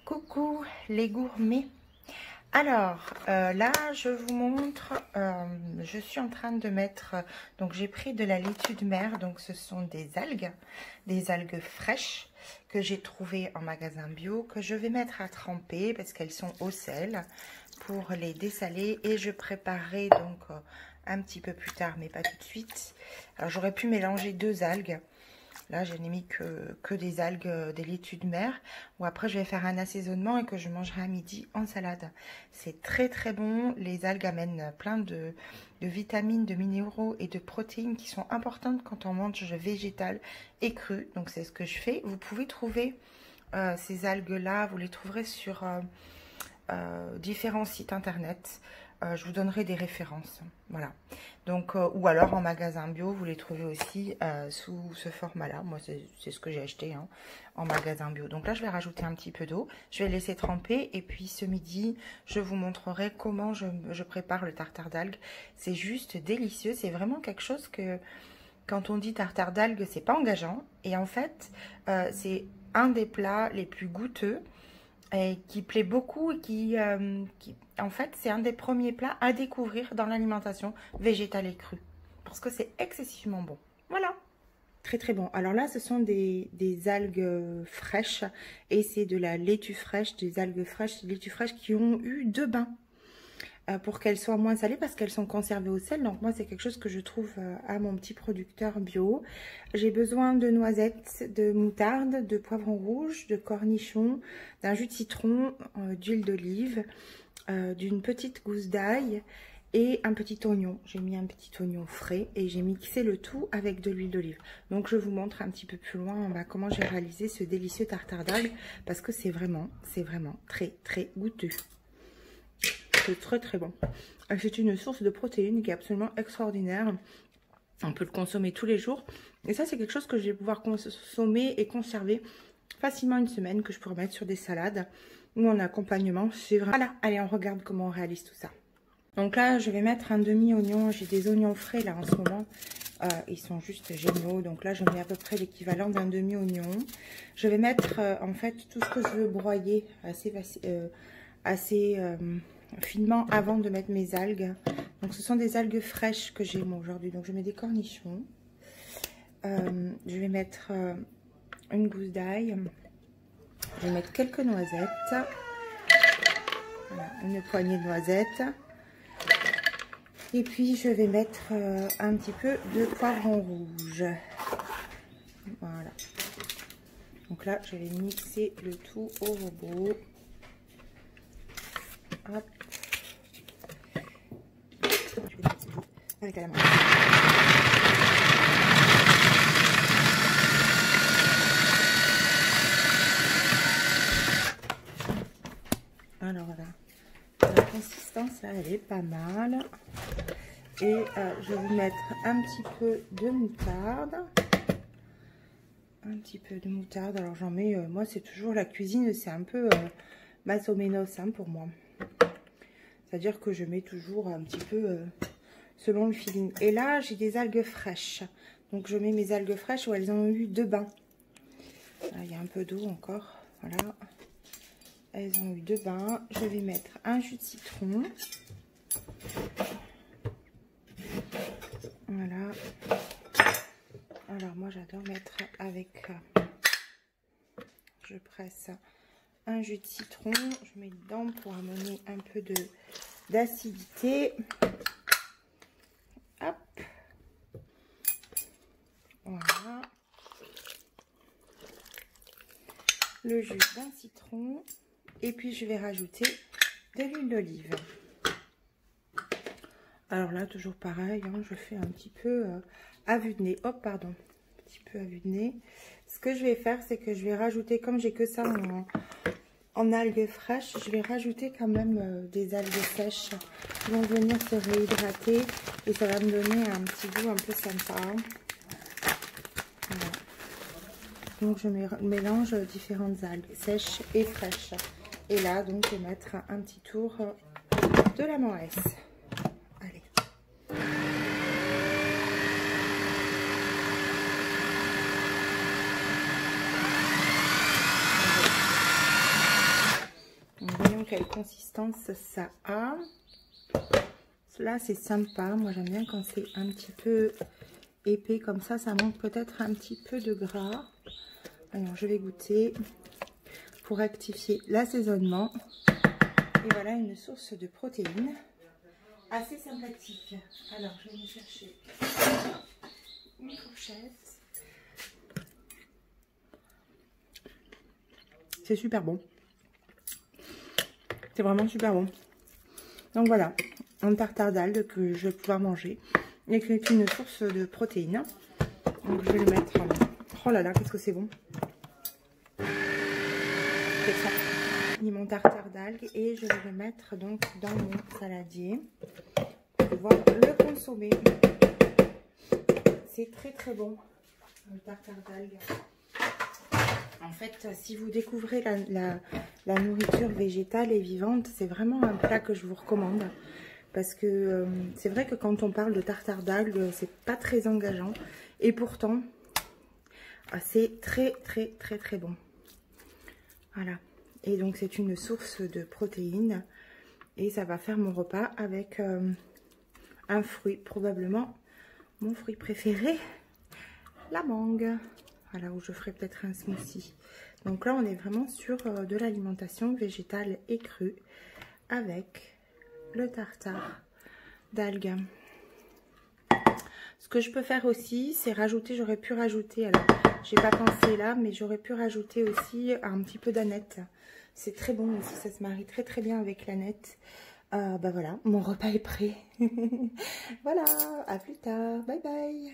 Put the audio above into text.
Coucou les gourmets. Alors là je vous montre, je suis en train de mettre, donc j'ai pris de la laitue de mer, donc ce sont des algues fraîches que j'ai trouvées en magasin bio, que je vais mettre à tremper parce qu'elles sont au sel pour les dessaler, et je préparerai donc un petit peu plus tard mais pas tout de suite. Alors j'aurais pu mélanger deux algues. Là, je n'ai mis que des algues, des laitues de mer, où après je vais faire un assaisonnement et que je mangerai à midi en salade. C'est très très bon. Les algues amènent plein de vitamines, de minéraux et de protéines qui sont importantes quand on mange végétal et cru. Donc c'est ce que je fais. Vous pouvez trouver ces algues-là, vous les trouverez sur différents sites internet. Je vous donnerai des références, voilà. Donc, ou alors en magasin bio, vous les trouvez aussi sous ce format-là. Moi, c'est ce que j'ai acheté hein, en magasin bio. Donc là, je vais rajouter un petit peu d'eau. Je vais laisser tremper. Et puis ce midi, je vous montrerai comment je prépare le tartare d'algues. C'est juste délicieux. C'est vraiment quelque chose que, quand on dit tartare d'algues, c'est pas engageant. Et en fait, c'est un des plats les plus goûteux et qui plaît beaucoup et qui en fait, c'est un des premiers plats à découvrir dans l'alimentation végétale et crue. Parce que c'est excessivement bon. Voilà. Très très bon. Alors là, ce sont des algues fraîches. Et c'est de la laitue fraîche, des algues fraîches, des laitues fraîches qui ont eu 2 bains. Pour qu'elles soient moins salées parce qu'elles sont conservées au sel. Donc moi, c'est quelque chose que je trouve à mon petit producteur bio. J'ai besoin de noisettes, de moutarde, de poivron rouge, de cornichons, d'un jus de citron, d'huile d'olive, d'une petite gousse d'ail et un petit oignon. J'ai mis un petit oignon frais et j'ai mixé le tout avec de l'huile d'olive. Donc je vous montre un petit peu plus loin comment j'ai réalisé ce délicieux tartare d'algues parce que c'est vraiment très très goûteux. C'est très très bon. C'est une source de protéines qui est absolument extraordinaire. On peut le consommer tous les jours. Et ça, c'est quelque chose que je vais pouvoir consommer et conserver facilement une semaine, que je pourrais mettre sur des salades ou en accompagnement. C'est vraiment... Voilà, allez, on regarde comment on réalise tout ça. Donc là, je vais mettre un demi-oignon. J'ai des oignons frais là en ce moment. Ils sont juste géniaux. Donc là, je mets à peu près l'équivalent d'un demi-oignon. Je vais mettre en fait tout ce que je veux broyer assez finement avant de mettre mes algues. Donc ce sont des algues fraîches que j'ai moi aujourd'hui. Donc je mets des cornichons. Je vais mettre une gousse d'ail. Je vais mettre quelques noisettes. Voilà, une poignée de noisettes. Et puis je vais mettre un petit peu de poivron rouge. Voilà. Donc là, je vais mixer le tout au robot. Hop. Je vais mettre avec la main. Alors voilà, la consistance là, elle est pas mal. Et je vais mettre un petit peu de moutarde. Un petit peu de moutarde. Alors j'en mets, moi c'est toujours la cuisine, c'est un peu más o menos hein, pour moi. C'est-à-dire que je mets toujours un petit peu selon le feeling. Et là, j'ai des algues fraîches. Donc, je mets mes algues fraîches où elles ont eu 2 bains. Là, il y a un peu d'eau encore. Voilà. Elles ont eu 2 bains. Je vais mettre un jus de citron. Voilà. Alors, moi, j'adore mettre avec... je presse un jus de citron, je mets dedans pour amener un peu d'acidité. Hop. Voilà. Le jus d'un citron. Et puis je vais rajouter de l'huile d'olive. Alors là, toujours pareil, hein, je fais un petit peu à vue de nez. Hop, pardon. Un petit peu à vue de nez. Ce que je vais faire, c'est que je vais rajouter, comme j'ai que ça en algues fraîches, je vais rajouter quand même des algues sèches qui vont venir se réhydrater et ça va me donner un petit goût un peu sympa. Voilà. Donc je mélange différentes algues sèches et fraîches. Et là, donc, je vais mettre un petit tour de la moesse. Allez. quelle consistance ça a. Là, c'est sympa. Moi, j'aime bien quand c'est un petit peu épais comme ça. Ça manque peut-être un petit peu de gras. Alors, je vais goûter pour rectifier l'assaisonnement. Et voilà une source de protéines assez sympathique. Alors, je vais me chercher une fourchette. C'est super bon. C'est vraiment super bon. Donc voilà, un tartare d'algues que je vais pouvoir manger et qui est une source de protéines. Donc je vais le mettre. Oh là là, qu'est-ce que c'est bon. C'est ça. Mis mon tartare d'algues et je vais le mettre donc dans mon saladier pour pouvoir le consommer. C'est très très bon le tartare d'algues. En fait, si vous découvrez la nourriture végétale et vivante, c'est vraiment un plat que je vous recommande. Parce que c'est vrai que quand on parle de tartare d'algues, c'est pas très engageant. Et pourtant, c'est très très très très bon. Voilà. Et donc c'est une source de protéines. Et ça va faire mon repas avec un fruit, probablement mon fruit préféré, la mangue. Voilà, où je ferai peut-être un smoothie. Donc là, on est vraiment sur de l'alimentation végétale et crue avec le tartare d'algues. Ce que je peux faire aussi, c'est rajouter, j'aurais pu rajouter, alors j'ai pas pensé là, mais j'aurais pu rajouter aussi un petit peu d'aneth. C'est très bon aussi, ça se marie très très bien avec l'aneth. Bah voilà, mon repas est prêt. Voilà, à plus tard, bye bye.